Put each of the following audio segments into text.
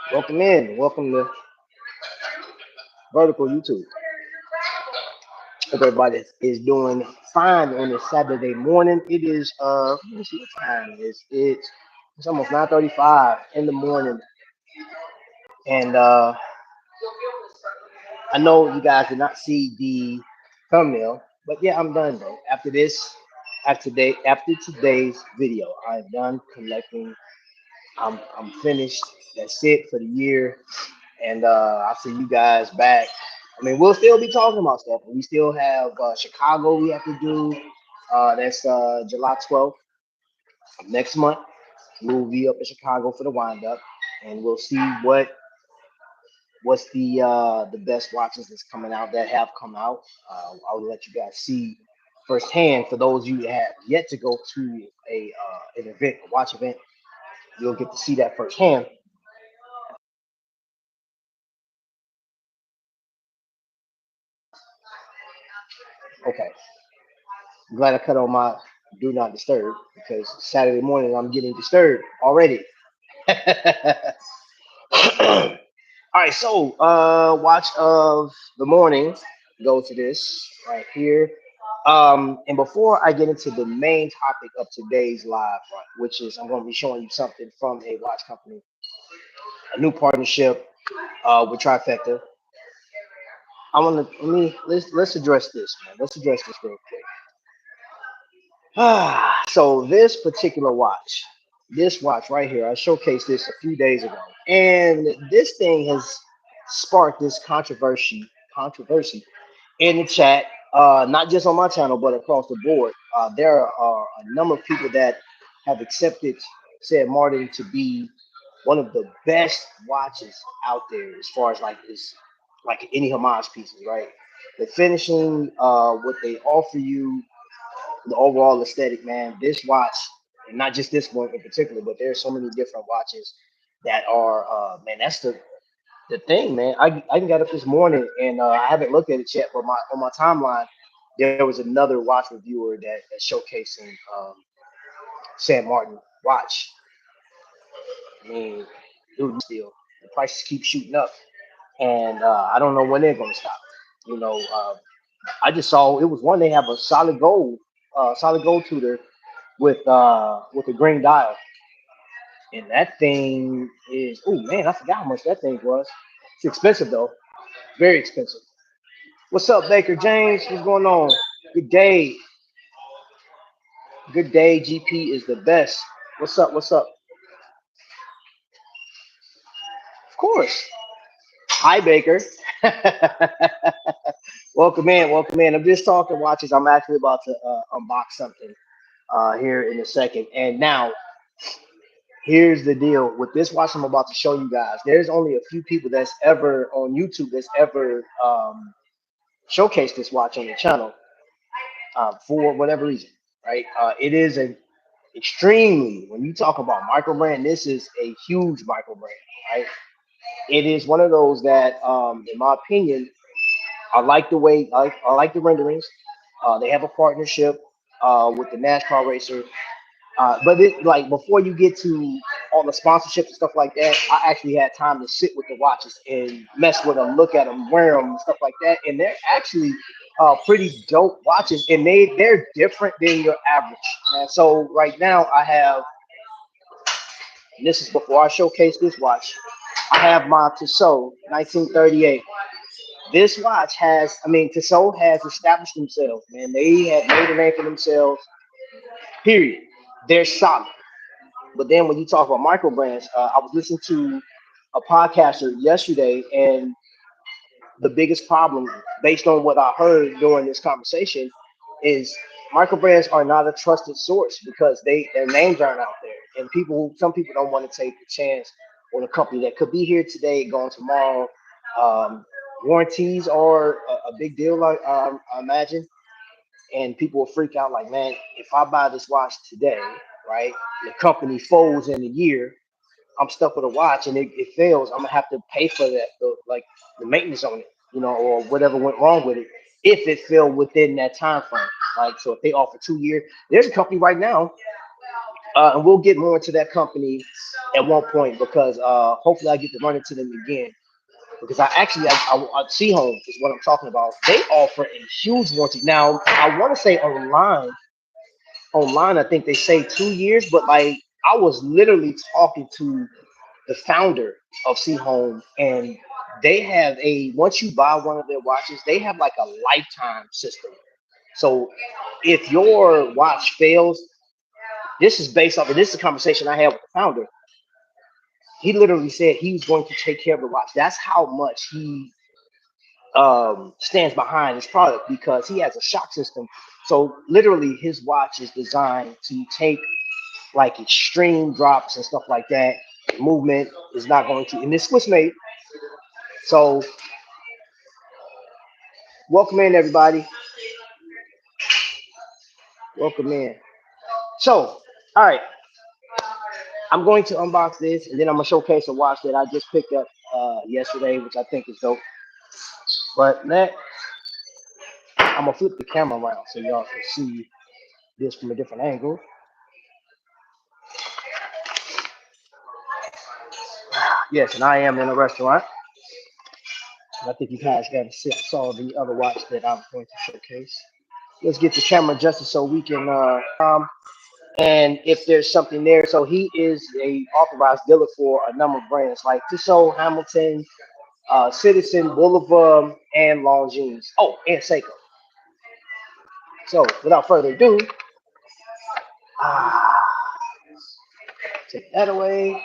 Welcome in. Welcome to Vertical YouTube. Hope everybody is doing fine on this Saturday morning. It is let me see what time it is. It's almost 9:35 in the morning. And I know you guys did not see the thumbnail, but yeah, I'm done though. After today's video, I'm done collecting. I'm finished. That's it for the year. And I'll see you guys back. I mean, we'll still be talking about stuff. We still have Chicago we have to do. That's July 12th next month. We'll be up in Chicago for the wind up, and we'll see what's the best watches that's coming out that have come out. I'll let you guys see firsthand. For those of you that have yet to go to an event, a watch event, you'll get to see that firsthand. Okay, I'm glad I cut on my do not disturb because Saturday morning I'm getting disturbed already. All right, so watch of the morning. Go to this right here. And before I get into the main topic of today's live, right, which is I'm going to be showing you something from a watch company, a new partnership with Trifecta. I want to let's address this, man. Let's address this real quick. So this watch right here, I showcased this a few days ago, and this thing has sparked this controversy in the chat, not just on my channel but across the board. There are a number of people that have accepted said Martin to be one of the best watches out there as far as like any homage pieces, right? The finishing, what they offer you, the overall aesthetic, man. This watch, and not just this one in particular, but there's so many different watches that are, man. That's the thing, man. I got up this morning and I haven't looked at it yet, but my on my timeline there was another watch reviewer that's showcasing San Martin watch. I mean, dude, still the prices keep shooting up, and I don't know when they're going to stop. You know, I just saw it was one they have a solid gold tutor with a green dial, and that thing is oh man, I forgot how much that thing was. It's expensive though, very expensive. What's up, Baker James? What's going on? Good day, good day. GP is the best. What's up? What's up? Of course. Hi, Baker. Welcome in, welcome in. I'm just talking watches. I'm actually about to unbox something here in a second. And now here's the deal with this watch I'm about to show you guys. There's only a few people that's ever on YouTube that's ever showcased this watch on the channel for whatever reason, right? It is an extremely, when you talk about microbrand, this is a huge microbrand, right? It is one of those that, in my opinion, I like the way I like the renderings. They have a partnership with the NASCAR racer. But it like before you get to all the sponsorships and stuff like that, I actually had time to sit with the watches and mess with them, look at them, wear them, and stuff like that. And they're actually pretty dope watches, and they're different than your average. Man. So right now I have, and this is before I showcase this watch. I have my Tissot 1938. This watch has, I mean, Tissot has established themselves, man. They have made a name for themselves. Period. They're solid. But then when you talk about micro brands, I was listening to a podcaster yesterday, and the biggest problem, based on what I heard during this conversation, is micro brands are not a trusted source because their names aren't out there, and some people don't want to take the chance on a company that could be here today, gone tomorrow. Um, Warranties are a big deal, I imagine, and people will freak out like, man, if I buy this watch today, right, the company folds in a year, I'm stuck with a watch and it fails, I'm gonna have to pay for that, like the maintenance on it, or whatever went wrong with it, if it fell within that time frame. Like, so if they offer 2 years, there's a company right now. And we'll get more into that company at one point because hopefully I get to run into them again. Because I see home is what I'm talking about. They offer a huge warranty. Now I want to say online I think they say 2 years, but like I was literally talking to the founder of C Home, and they have a once you buy one of their watches, they have like a lifetime system. So if your watch fails, this is based off of this is a conversation I had with the founder. He literally said he was going to take care of the watch. That's how much he stands behind his product because he has a shock system. So literally, his watch is designed to take like extreme drops and stuff like that. Movement is not going to, and this Swiss made. So welcome in, everybody. Welcome in. So, all right, I'm going to unbox this, and then I'm gonna showcase a watch that I just picked up yesterday, which I think is dope. But I'm gonna flip the camera around so y'all can see this from a different angle. Yes, and I am in a restaurant. I think you guys got to saw the other watch that I was going to showcase. Let's get the camera adjusted so we can. And if there's something there, so he is a authorized dealer for a number of brands like Tissot, Hamilton, Citizen, Boulevard, and Longines. Oh, and Seiko. So without further ado, ah, take that away.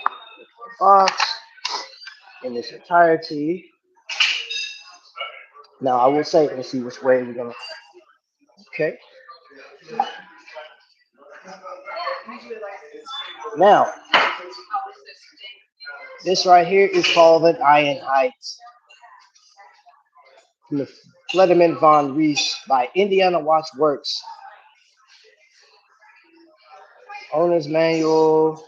Box in its entirety. Now I will say, let's see which way we're gonna. Okay. Now this right here is called an Iron Heights from the Flederman von Rees by Indiana Watch Works. Owner's manual.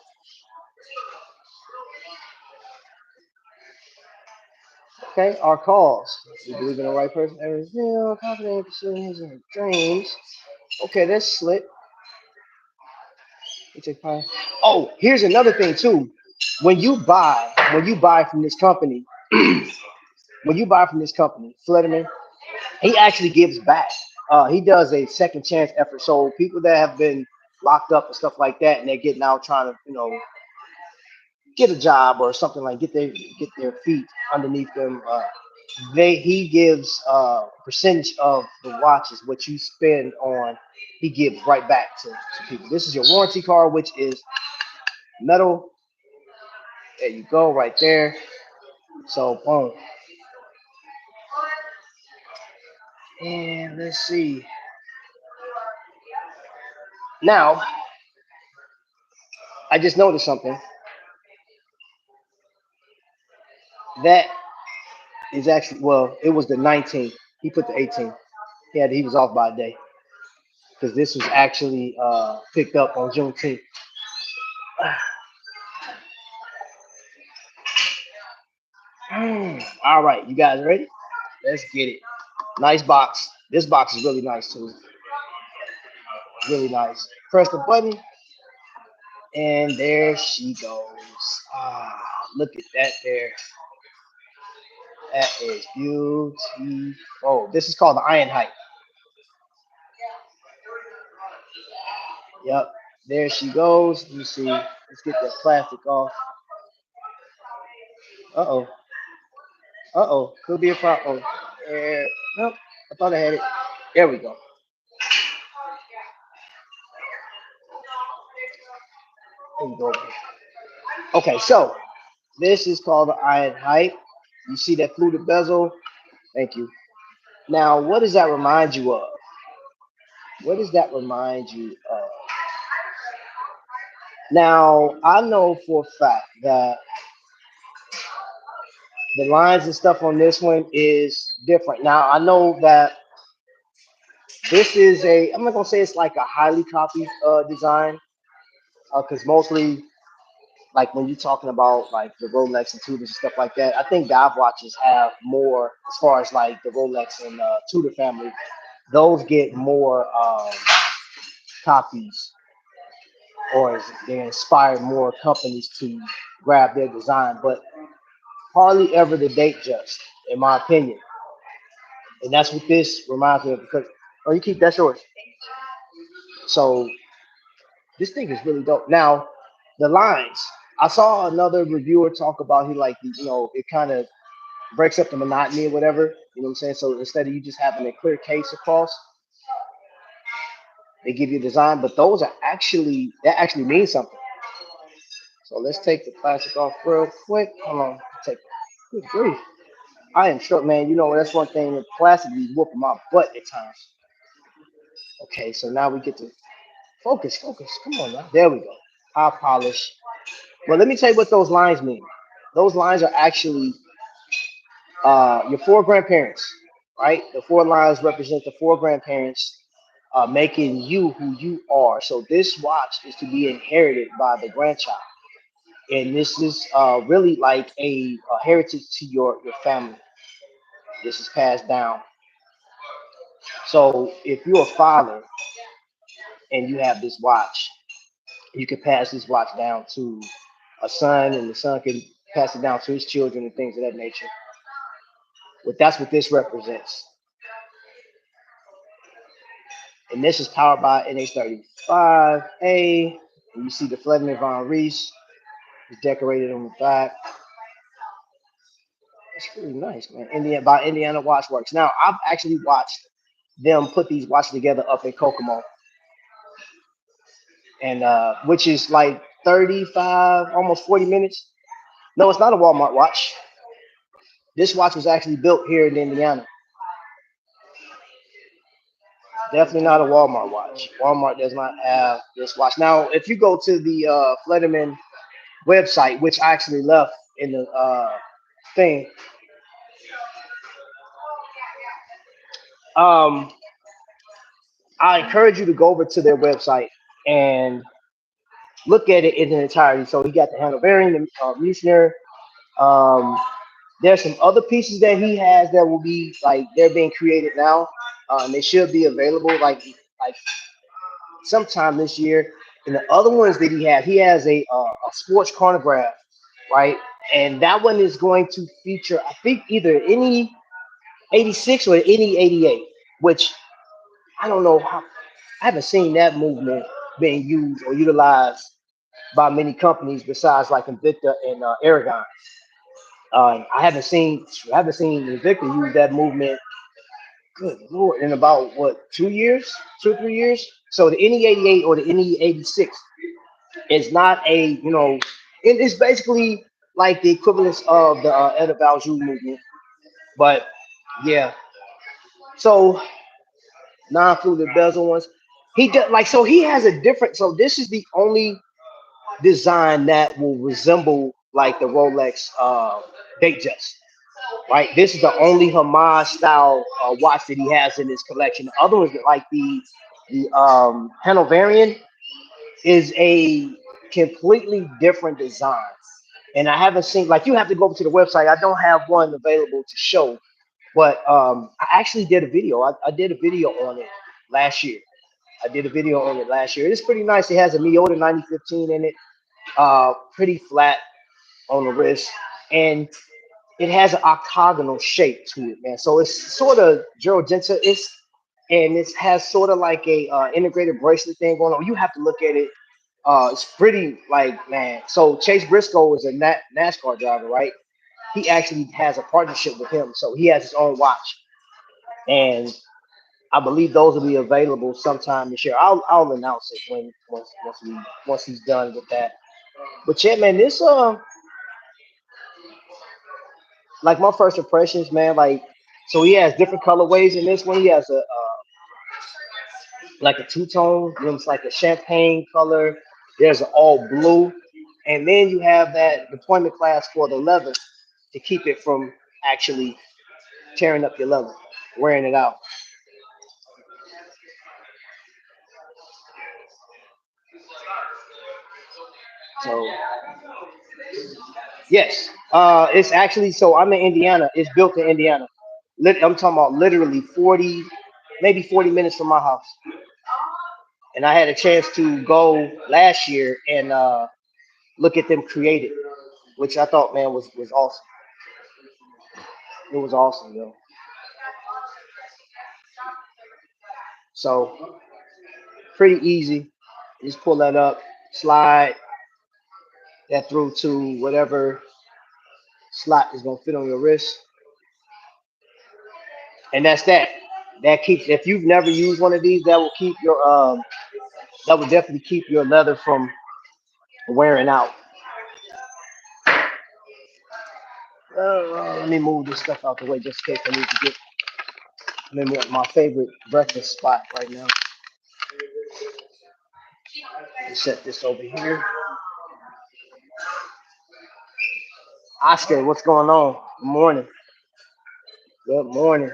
Okay, our calls. We believe in the right person. Every real, confident, pursuing his dreams. Okay, that's slick. Oh, here's another thing too. When you buy from this company, when you buy from this company, Flederman, he actually gives back. He does a second chance effort. So people that have been locked up and stuff like that, and they're getting out trying to, get a job or something like get their feet underneath them. He gives percentage of the watches what you spend on. He gives right back to people. This is your warranty card, which is metal. There you go, right there. So boom. And let's see. Now, I just noticed something. That is actually it was the 19th. He put the 18th. He was off by a day because this was actually picked up on Juneteenth. All right, you guys ready? Let's get it. Nice box. This box is really nice too. Really nice. Press the button, and there she goes. Ah, look at that there. That is beautiful. This is called the Iron Height. Yep. There she goes. You see. Let's get that plastic off. Uh-oh. Uh-oh. Could be a problem. Nope. I thought I had it. There we go. There you go. Okay, so this is called the Iron Height. You see that fluted bezel? Thank you. Now, what does that remind you of? What does that remind you of? Now, I know for a fact that the lines and stuff on this one is different. Now, I know that this is I'm not going to say it's like a highly copied design, because mostly, like when you're talking about like the Rolex and Tudors and stuff like that, I think dive watches have more as far as like the Rolex and Tudor family. Those get more copies or they inspire more companies to grab their design, but hardly ever the date just, in my opinion. And that's what this reminds me of because, oh, you keep that yours. So this thing is really dope. Now, the lines. I saw another reviewer talk about he like it kind of breaks up the monotony or whatever. You know what I'm saying? So instead of you just having a clear case across, they give you a design, but those are actually that actually means something. So let's take the plastic off real quick. Hold on. Take good grief. I am short, man. You know that's one thing with plastic be whooping my butt at times. Okay, so now we get to focus, focus. Come on now. There we go. High polish. Well, let me tell you what those lines mean. Those lines are actually your four grandparents, right? The four lines represent the four grandparents, making you who you are. So this watch is to be inherited by the grandchild, and this is really like a heritage to your family. This is passed down. So if you're a father and you have this watch, you can pass this watch down to a son, and the son can pass it down to his children and things of that nature. But that's what this represents. And this is powered by NH35A. And you see the Fletcher Von Reese is decorated on the back. It's really nice, man. By Indiana Watchworks. Now, I've actually watched them put these watches together up in Kokomo, and which is like 35, almost 40 minutes. No, it's not a Walmart watch. This watch was actually built here in Indiana. Definitely not a Walmart watch. Walmart does not have this watch. Now, if you go to the Fletterman website, which I actually left in the thing, um, I encourage you to go over to their website and look at it in its entirety. So he got the Hanoverian, the Mutimer. Um, there's some other pieces that he has that will be like they're being created now. They should be available like sometime this year. And the other ones that he has a sports chronograph, right? And that one is going to feature, I think, either any 86 or any 88, which I don't know how. I haven't seen that movement being used or utilized by many companies besides like Invicta and Aragon. I haven't seen Invicta use that movement. Good lord, in about what 2 years, 2 or 3 years. So the NE88 or the NE86 is not it's basically like the equivalence of the Edda Valjoux movement. But yeah, so non-fluted bezel ones. He did like so he has a different. So this is the only design that will resemble like the Rolex Datejust, right? This is the only homage style watch that he has in his collection. The other ones, like the Hanoverian, is a completely different design. And I haven't seen like you have to go over to the website. I don't have one available to show, but I actually did a video. I did a video on it last year. I did a video on it last year. It's pretty nice. It has a Miyota 9015 in it, pretty flat on the wrist, and it has an octagonal shape to it, man. So it's sort of Girodenza. And it has sort of like a integrated bracelet thing going on. You have to look at it. It's pretty like man. So Chase Briscoe is a NASCAR driver, right? He actually has a partnership with him, so he has his own watch, and I believe those will be available sometime this year. I'll announce it once he's done with that. But yeah, man, this like my first impressions, man. Like, so he has different colorways in this one. He has a like a two tone. It's like a champagne color. There's an all blue, and then you have that deployment class for the leather to keep it from actually tearing up your leather, wearing it out. So yes, it's actually so I'm in Indiana. It's built in Indiana. I'm talking about literally 40, maybe 40 minutes from my house. and I had a chance to go last year and look at them created, which I thought, man, was awesome. It was awesome, yo. So pretty easy. Just pull that up, slide that through to whatever slot is gonna fit on your wrist, and that's that. That keeps. If you've never used one of these, that will keep your that will definitely keep your leather from wearing out. Let me move this stuff out the way just in case I need to get. I'm in my favorite breakfast spot right now. Set this over here. Oscar, what's going on? Good morning. Good morning.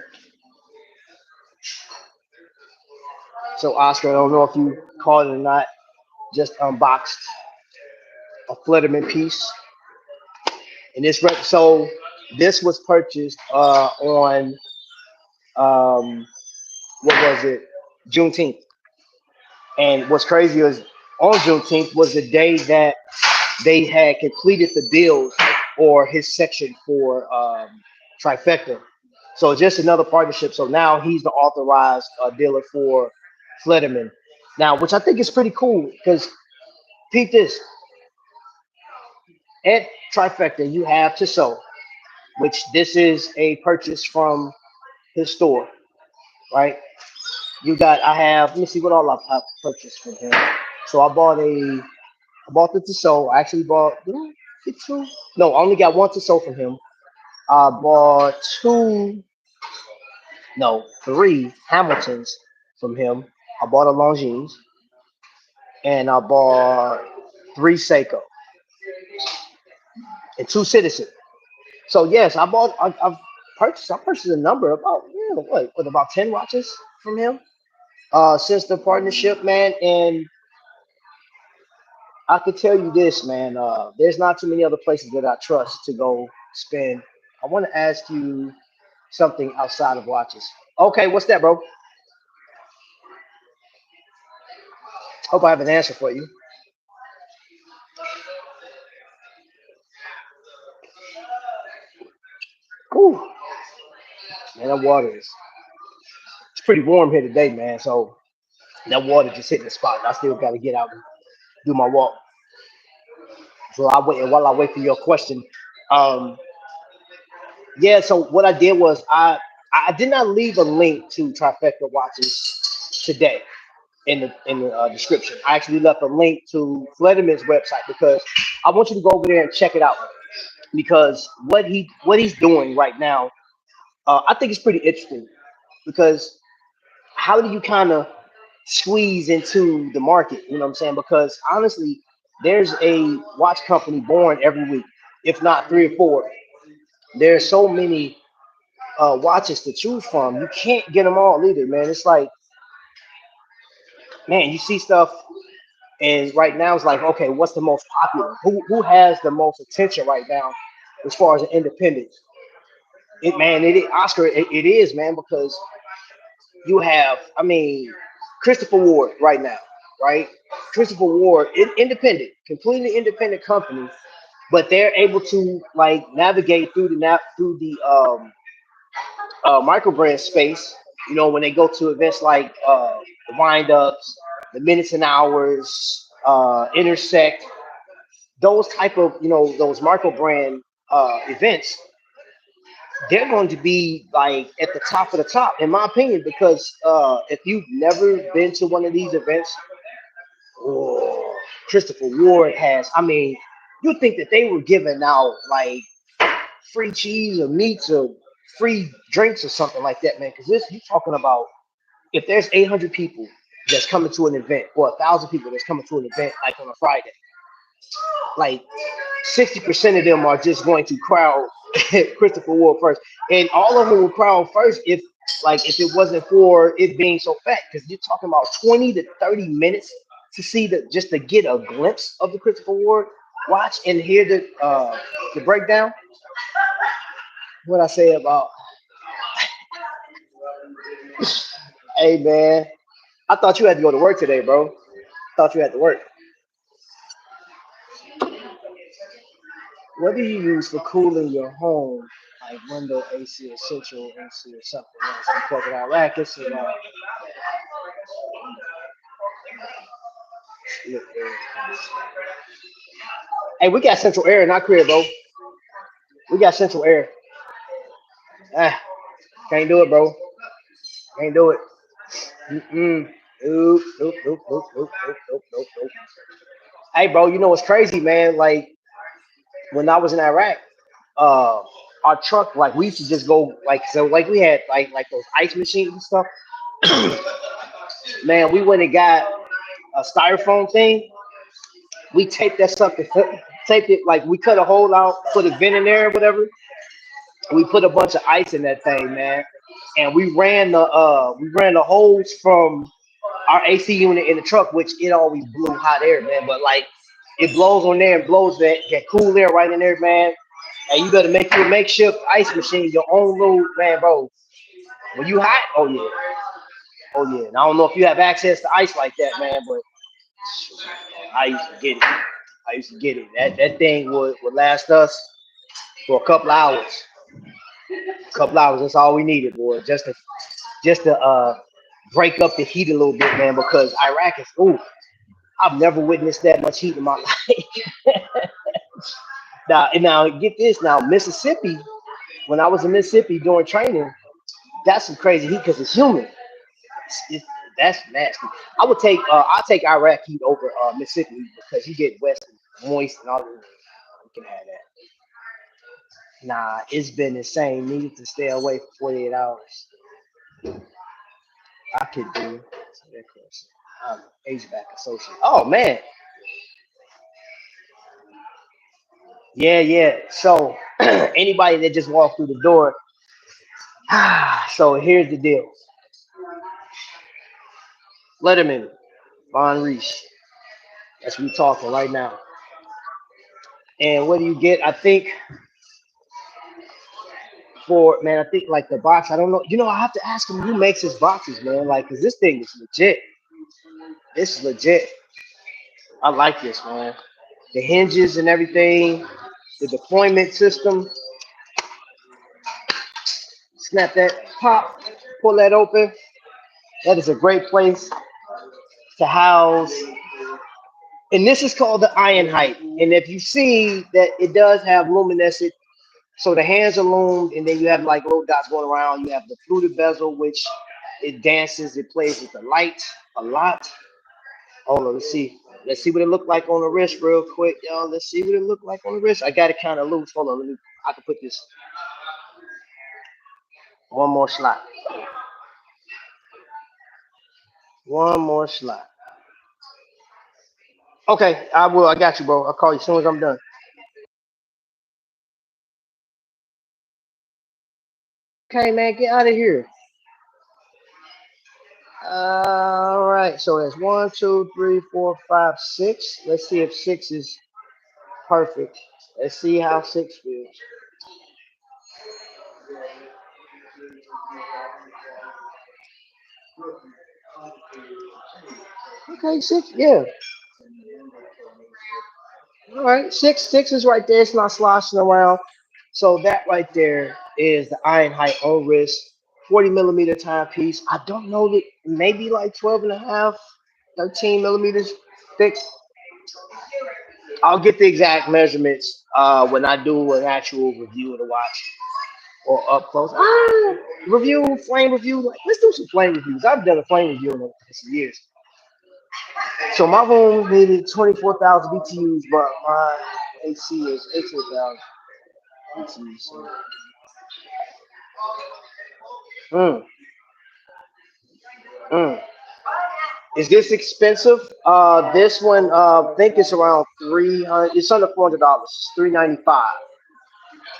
So Oscar, I don't know if you caught it or not. Just unboxed a Flutterman piece, and so this was purchased on what was it, Juneteenth. And what's crazy is on Juneteenth was the day that they had completed the bills or his section for Trifecta. So just another partnership. So now he's the authorized dealer for Flederman. Now, which I think is pretty cool because peep this at Trifecta, you have Tissot, which this is a purchase from his store, right? I have, let me see what all I've purchased from him. So I bought the Tissot. I actually bought, did I get two? No, I only got one Tissot from him. I bought two, no, three Hamiltons from him. I bought a Longines and I bought three Seiko and two Citizen. So yes, I purchased a number about, what about 10 watches from him since the partnership, man. And I could tell you this, man. There's not too many other places that I trust to go spend. I want to ask you something outside of watches. Okay, what's that, bro? Hope I have an answer for you. Ooh, man, that water is. It's pretty warm here today, man. So that water just hitting the spot. I still got to get out and do my walk. So I wait, and while I wait for your question, um, yeah. So what I did was I did not leave a link to Trifecta watches today in the description. I actually left a link to Flederman's website because I want you to go over there and check it out because what he's doing right now, I think it's pretty interesting because how do you kind of squeeze into the market? You know what I'm saying? Because honestly, there's a watch company born every week, if not three or four. There's so many watches to choose from. You can't get them all either, man. It's like, man, you see stuff, and right now it's like, okay, what's the most popular? Who has the most attention right now as far as an independent? Oscar, it is, man, because you have, I mean, Christopher Ward right now, right? Christopher Ward, independent, completely independent company, but they're able to like navigate through the microbrand space. You know, when they go to events like the wind ups, the minutes and hours, intersect, those type of, those microbrand events, they're going to be like at the top of the top, in my opinion, because if you've never been to one of these events, oh, Christopher Ward has. I mean, you think that they were giving out like free cheese or meats or free drinks or something like that, man? Because this, you're talking about if there's 800 people that's coming to an event or 1,000 people that's coming to an event like on a Friday, like 60% of them are just going to crowd Christopher Ward first, and all of them will crowd first if it wasn't for it being so fat, because you're talking about 20 to 30 minutes to see just to get a glimpse of the Christopher Ward watch and hear the breakdown. What I say about, hey man, I thought you had to go to work today, bro. Thought you had to work. What do you use for cooling your home? Like window AC or central AC or something else? I'm talking about rackets and hey, we got central air in our crib, bro. We got central air. Ah, can't do it, bro. Can't do it. Mm-mm. Nope, nope, nope, nope, nope, nope, nope, nope, nope. Hey, bro, you know what's crazy, man? Like when I was in Iraq, uh, our truck, like we used to just go, like so, like we had like those ice machines and stuff. Man, we went and got a styrofoam thing. We taped that stuff, taped it like we cut a hole out, put a vent in there, or whatever. We put a bunch of ice in that thing, man, and we ran the hose from our AC unit in the truck, which it always blew hot air, man. But like it blows on there and blows that cool air right in there, man. And you better make your makeshift ice machine your own little man, bro. When you hot, oh yeah, oh yeah. And I don't know if you have access to ice like that, man, but I used to get it. I used to get it. That thing would last us for a couple hours. A couple hours. That's all we needed, boy. Just to break up the heat a little bit, man. Because Iraq is ooh, I've never witnessed that much heat in my life. Now get this. Now Mississippi, when I was in Mississippi doing training, that's some crazy heat because it's humid. It's, that's nasty. I'll take Iraq heat over Mississippi heat because you get wet and moist and all that. You can have that. Nah, it's been insane. Needed to stay away for 48 hours. I could do. HVAC associate. Oh man, yeah, yeah. So anybody that just walked through the door. So here's the deal. Letterman, Von Reese. That's what we're talking right now. And what do you get? I think for man, I think like the box. I don't know. I have to ask him who makes his boxes, man. Like, cause this thing is legit. This is legit. I like this, man. The hinges and everything, the deployment system. Snap that, pop, pull that open. That is a great place to house. And this is called the iron height. And if you see that it does have luminescent, so the hands are loomed, and then you have like little dots going around. You have the fluted bezel, which it dances, it plays with the light a lot. Hold on, let's see. Let's see what it looked like on the wrist real quick, y'all. Let's see what it looked like on the wrist. I got it kind of loose. Hold on, I can put this one more slot. One more slot. Okay, I will. I got you, bro. I'll call you as soon as I'm done. Okay, man, get out of here. All right, so that's one, two, three, four, five, six. Let's see if six is perfect. Let's see how six feels. Okay, six, yeah. All right, six is right there. It's not sloshing around. So that right there is the iron height on wrist, 40 millimeter timepiece. I don't know that maybe like 12 and a half, 13 millimeters thick. I'll get the exact measurements when I do an actual review of the watch or up close. Review, flame review. Like, let's do some flame reviews. I've done a flame review in some years. So my home needed 24,000 BTUs, but my AC is 18,000 BTUs. So. Mm, mm. Is this expensive? This one, I think it's around 300. It's under $400. It's 395.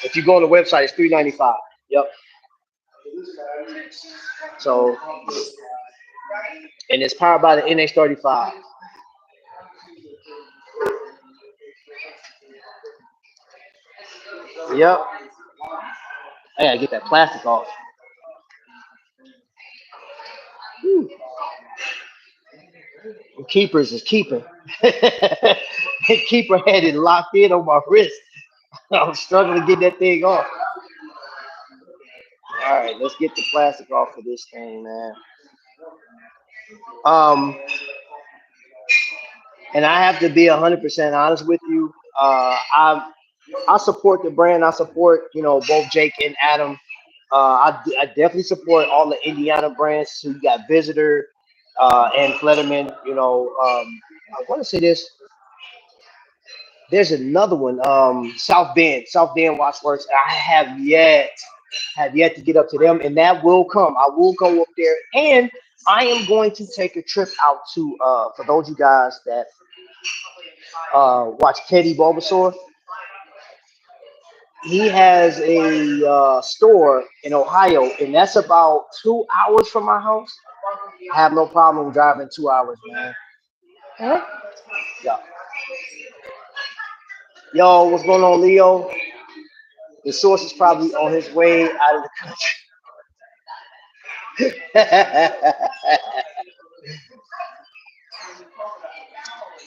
If you go on the website, it's 395. Yep. So, and it's powered by the NH35. Yep. I gotta get that plastic off. Whew. Keepers is keeping. Keeper had it locked in on my wrist. I was struggling to get that thing off. All right, let's get the plastic off of this thing, man. Um, and I have to be 100% honest with you. I support the brand. I support both Jake and Adam. I definitely support all the Indiana brands. So you got Visitor and Fletterman. I want to say this. There's another one, South Bend Watchworks. I have yet to get up to them, and that will come. I will go up there, and I am going to take a trip out to for those of you guys that watch Katie Bulbasaur. He has a store in Ohio, and that's about 2 hours from my house. I have no problem driving 2 hours, man. Huh? Yeah. Yo, what's going on, Leo? The source is probably on his way out of the country.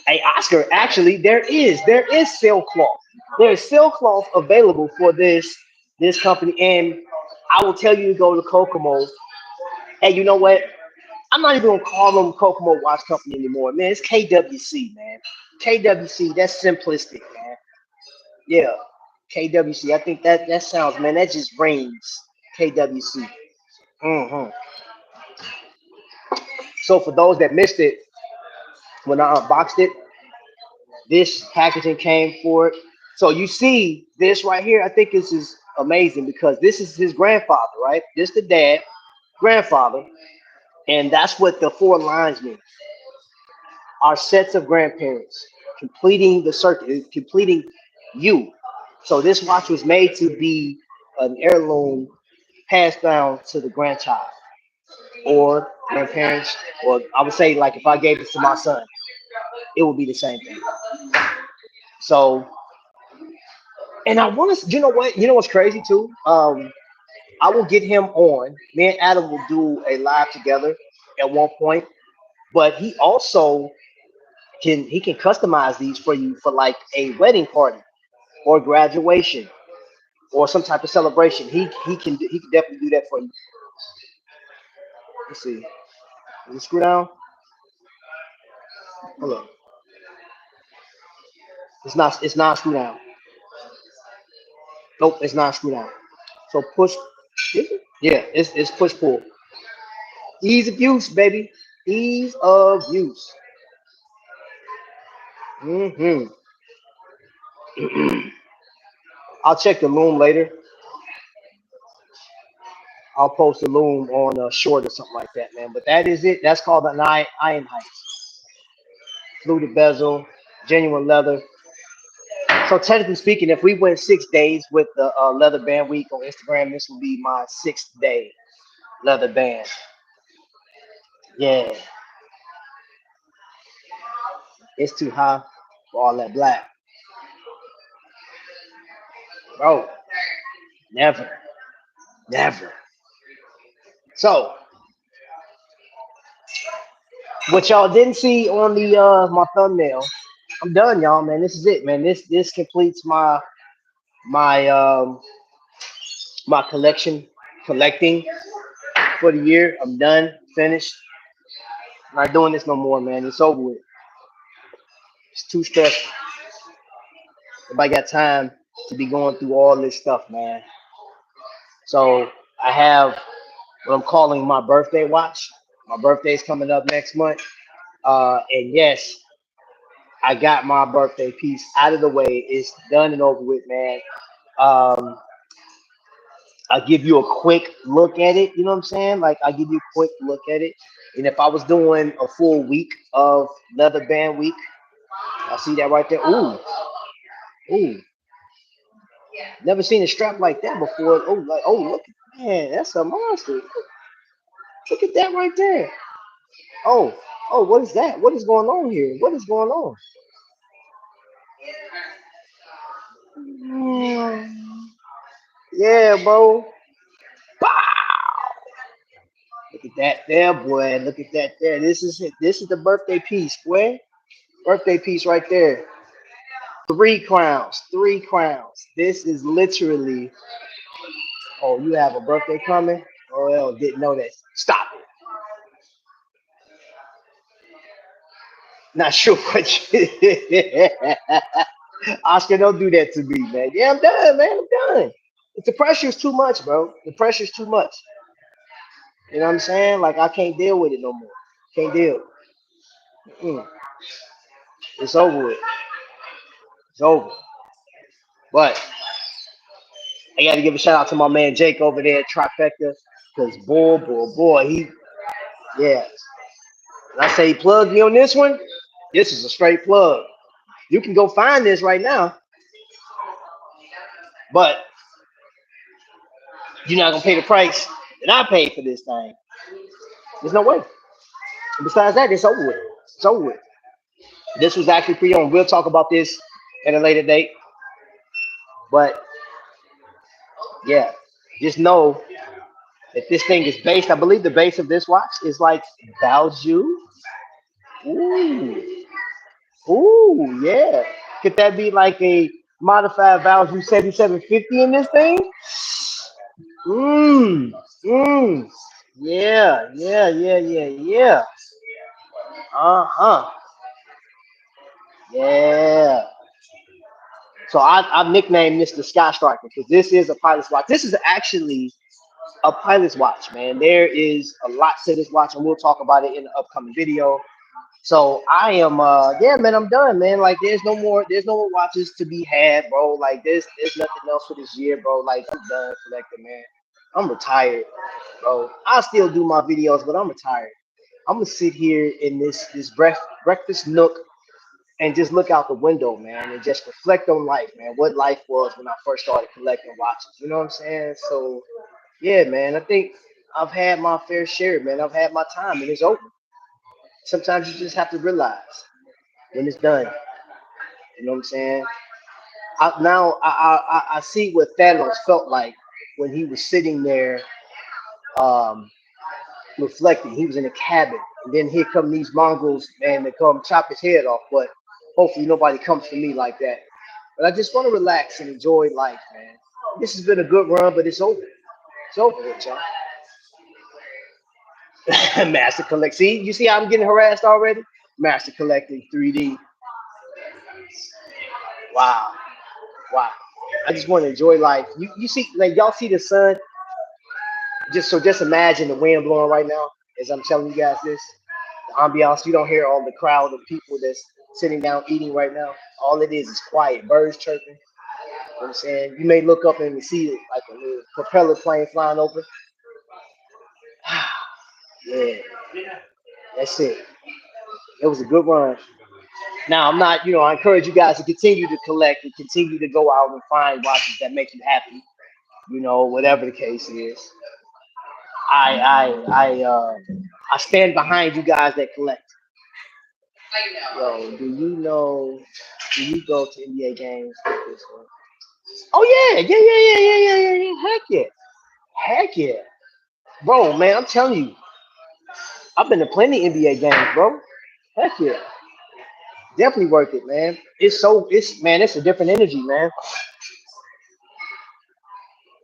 Hey, Oscar, actually, there is sailcloth. There is sailcloth available for this company, and I will tell you to go to Kokomo. Hey, you know what? I'm not even gonna call them Kokomo Watch Company anymore, man. It's KWC, man. KWC, that's simplistic, man. Yeah, KWC. I think that sounds, man. That just rings. KWC. hmm So for those that missed it, when I unboxed it, this packaging came for it. So you see this right here. I think this is amazing because this is his grandfather, right? This the dad, grandfather, and that's what the four lines mean. Our sets of grandparents completing the circuit, completing you. So this watch was made to be an heirloom passed down to the grandchild or grandparents, or I would say like if I gave this to my son, it would be the same thing. So, and I want to, you know what? You know what's crazy too? I will get him on. Me and Adam will do a live together at one point, but he can customize these for you for like a wedding party or graduation or some type of celebration. He can definitely do that for you. Let's see. Is it screw down? Hold on. It's not screw down. Nope, it's not screw down. So push. Is it? Yeah, it's push pull. Ease of use, baby. Ease of use. hmm I'll check the loom later. I'll post the loom on a short or something like that, man. But that is it. That's called an iron heights. Fluted bezel, genuine leather. So technically speaking, if we went 6 days with the leather band week on Instagram, this will be my sixth day leather band. Yeah, it's too high for all that black, bro. Never, never. So what y'all didn't see on the my thumbnail, I'm done, y'all. Man, this is it, man. This completes my my collecting for the year. I'm done, finished. Not doing this no more, man. It's over with. It's too stressful. Nobody got time to be going through all this stuff, man. So I have what I'm calling my birthday watch. My birthday's coming up next month. And yes, I got my birthday piece out of the way. It's done and over with, man. Um, I'll give you a quick look at it. You know what I'm saying? Like I'll give you a quick look at it. And if I was doing a full week of leather band week, I see that right there. Ooh, ooh, never seen a strap like that before. Oh, like look, man, that's a monster. Look at that right there. Oh, what is that? What is going on here? What is going on? Mm, yeah, bro. Look at that there, boy. Look at that there. This is it. This is the birthday piece, boy. Birthday piece right there. 3 crowns. 3 crowns. This is literally. Oh, you have a birthday coming? Oh, well, didn't know that. Stop it. Not sure what you. Oscar, don't do that to me, man. Yeah, I'm done, man. I'm done. The pressure's too much, bro. The pressure's too much. You know what I'm saying? Like I can't deal with it no more. Can't deal. Mm. It's over with. It's over. But I got to give a shout out to my man Jake over there at Trifecta, because boy, yeah. When I say plug me on this one, this is a straight plug. You can go find this right now, but you're not gonna pay the price that I paid for this thing. There's no way. And besides that, it's over with. It's over with. This was actually pre-owned. We'll talk about this at a later date. But yeah, just know that this thing is based. I believe the base of this watch is like Value. Ooh, ooh, yeah. Could that be like a modified Value 7750 in this thing? Mmm, mmm. Yeah, yeah, yeah, yeah, yeah. Uh-huh. Yeah. So I've nicknamed this the Sky Striker because this is a pilot's watch. This is actually a pilot's watch, man. There is a lot to this watch, and we'll talk about it in the upcoming video. So I am yeah, man, I'm done, man. Like there's no more watches to be had, bro. Like there's nothing else for this year, bro. Like I'm done collecting, man. I'm retired, bro. I still do my videos, but I'm retired. I'm gonna sit here in this breakfast nook and just look out the window, man, and just reflect on life, man. What life was when I first started collecting watches. You know what I'm saying? So yeah, man, I think I've had my fair share, man. I've had my time, and it's over. Sometimes you just have to realize when it's done. You know what I'm saying? Now I see what Thanos felt like when he was sitting there um, reflecting. He was in a cabin, and then here come these mongrels, man, to come chop his head off. But hopefully nobody comes for me like that. But I just want to relax and enjoy life, man. This has been a good run, but it's over. It's over with, y'all. Master collect. See, you see how I'm getting harassed already? Master collecting 3D. Wow, wow. I just want to enjoy life. You see, like y'all see the sun. Just imagine the wind blowing right now as I'm telling you guys this. The ambiance. You don't hear all the crowd of people that's sitting down eating right now. All it is quiet. Birds chirping. You know what I'm saying? You may look up and see it like a little propeller plane flying over. Yeah, that's it. It was a good run. Now I'm not, I encourage you guys to continue to collect and continue to go out and find watches that make you happy. Whatever the case is. I I I I stand behind you guys that collect. Yo, do you go to NBA games with this one? Oh yeah, yeah, yeah, yeah, yeah, yeah, yeah, yeah. Heck yeah. Heck yeah. Bro, man, I'm telling you, I've been to plenty NBA games, bro. Heck yeah. Definitely worth it, man. It's a different energy, man.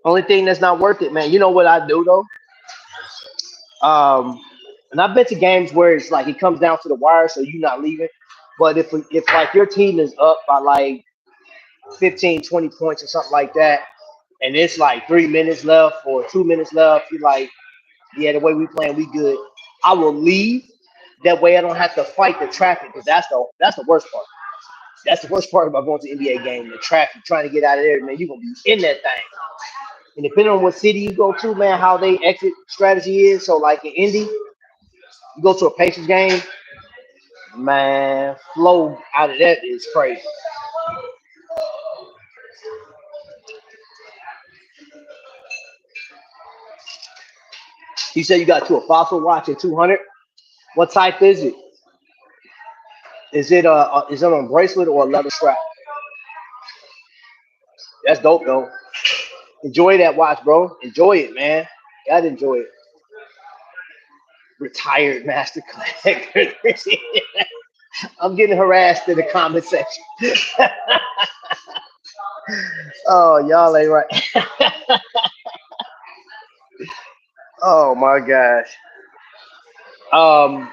Only thing that's not worth it, man. You know what I do though? Um, and I've been to games where it's like it comes down to the wire, so you're not leaving. But if like your team is up by like 15, 20 points or something like that, and it's like 3 minutes left or 2 minutes left, you're like, yeah, the way we playing, we good. I will leave. That way I don't have to fight the traffic because that's the worst part. That's the worst part about going to NBA game, the traffic, trying to get out of there, man. You're gonna be in that thing. And depending on what city you go to, man, how they exit strategy is. So like in Indy, you go to a Pacers game, man, flow out of that is crazy. You said you got to a fossil watch at 200. What type is it? Is it on a bracelet or a leather strap? That's dope though. Enjoy that watch, bro. Enjoy it, man. Gotta enjoy it. retired master collector. I'm getting harassed in the comment section. Oh, y'all ain't right. Oh my gosh. Um,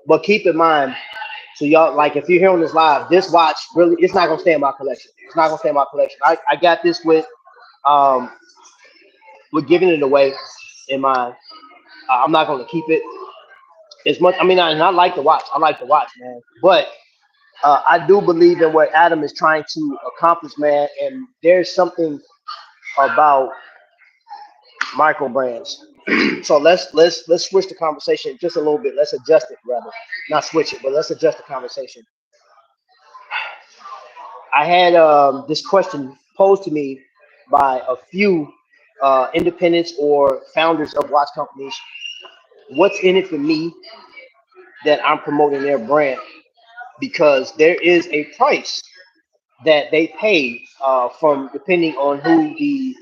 but keep in mind, so y'all like if you're hearing this live, this watch really it's not gonna stay in my collection. It's not gonna stay in my collection. I got this um with giving it away in my I'm not gonna keep it as much. I mean, I like the watch. I like the watch, man. But I do believe in what Adam is trying to accomplish, man. And there's something about microbrands. So let's switch the conversation just a little bit. Let's adjust it rather, not switch it, but let's adjust the conversation. I had this question posed to me by a few independents or founders of watch companies. What's in it for me that I'm promoting their brand? Because there is a price that they pay from depending on who the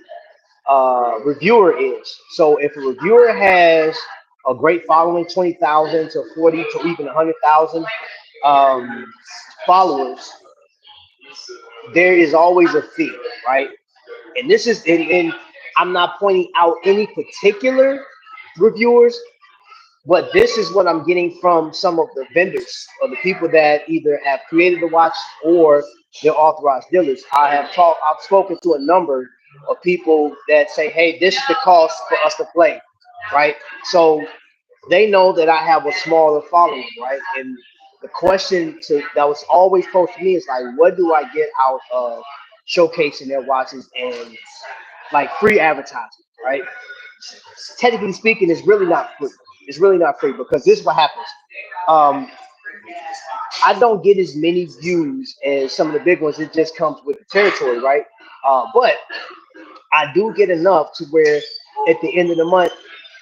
reviewer is. So if a reviewer has a great following, 20,000 to 40 to even 100,000 um, followers, there is always a fee, right? And this is, and I'm not pointing out any particular reviewers, but this is what I'm getting from some of the vendors or the people that either have created the watch or they're authorized dealers. I've spoken to a number of people that say, hey, this is the cost for us to play, right? So they know that I have a smaller following, right? And the question that was always posed to me is like, what do I get out of showcasing their watches and like free advertising, right? Technically speaking, it's really not free. It's really not free because this is what happens. Um, I don't get as many views as some of the big ones. It just comes with the territory, right? But I do get enough to where at the end of the month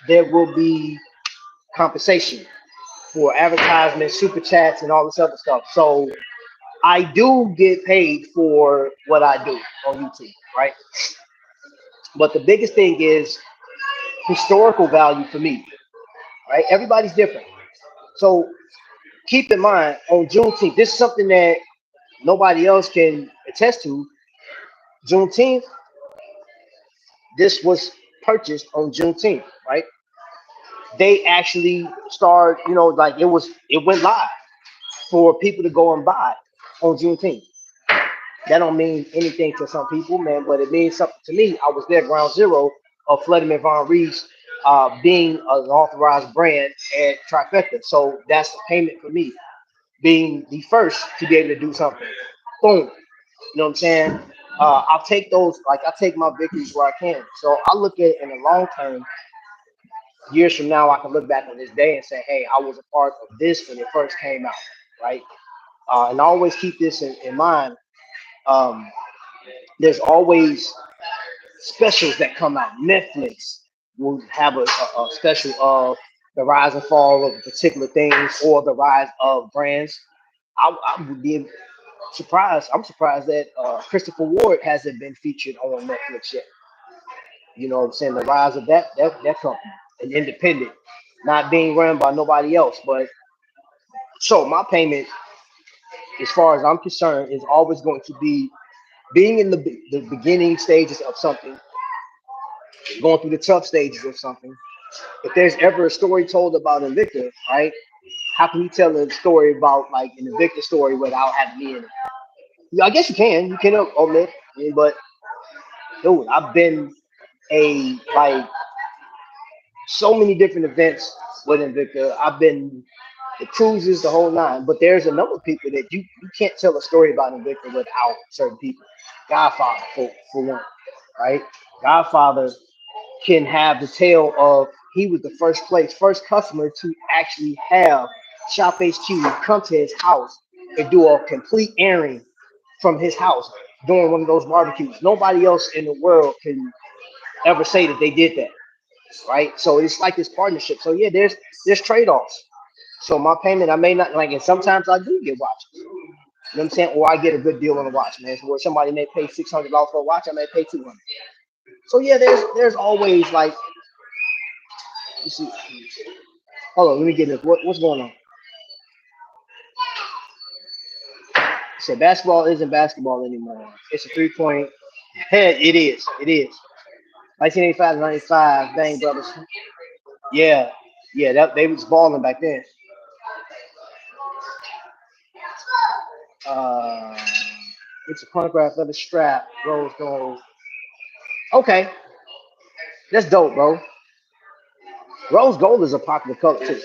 there will be compensation for advertisements, super chats, and all this other stuff. So I do get paid for what I do on YouTube, right? But the biggest thing is historical value for me, right? Everybody's different. So keep in mind on Juneteenth, this is something that nobody else can attest to. Juneteenth, this was purchased on Juneteenth, right? They actually started, like it went live for people to go and buy on Juneteenth. That don't mean anything to some people, man, but it means something to me. I was there, ground zero of Flooding and Von Reeves being an authorized brand at Trifecta. So that's the payment for me, being the first to be able to do something. Boom. You know what I'm saying? I'll take those, like I take my victories where I can. So I look at it in the long term, years from now, I can look back on this day and say, hey, I was a part of this when it first came out, right? And I always keep this in mind. Um, there's always specials that come out. Netflix will have a special of the rise and fall of particular things or the rise of brands. I would be surprised. I'm surprised that Christopher Ward hasn't been featured on Netflix yet. You know what I'm saying? The rise of that company, an independent, not being run by nobody else. But so my payment, as far as I'm concerned, is always going to be being in the beginning stages of something, going through the tough stages of something. If there's ever a story told about Invicta, right? How can you tell a story about like an Invicta story without having me in it? Yeah, I guess you can. You can omit, but dude, I've been a like so many different events with Invicta. I've been the cruises, the whole nine. But there's a number of people that you can't tell a story about Invicta without certain people. Godfather, for one, right? Godfather can have the tale of he was the first customer to actually have Shop HQ come to his house and do a complete airing from his house during one of those barbecues. Nobody else in the world can ever say that they did that, right? So it's like this partnership. So yeah, there's trade-offs. So my payment, I may not like it. Sometimes I do get watches. You know what I'm saying? Or I get a good deal on a watch, man. So where somebody may pay $600 for a watch, I may pay 200. So yeah, there's always like you see. Hold on, let me get this. What's going on? So basketball isn't basketball anymore. It's a 3 point. It is. It is. 1985 to 95, Bang Brothers. Yeah. Yeah, that they was balling back then. Uh, it's a chronograph of the strap, rose gold. Okay, that's dope, bro. Rose gold is a popular color too.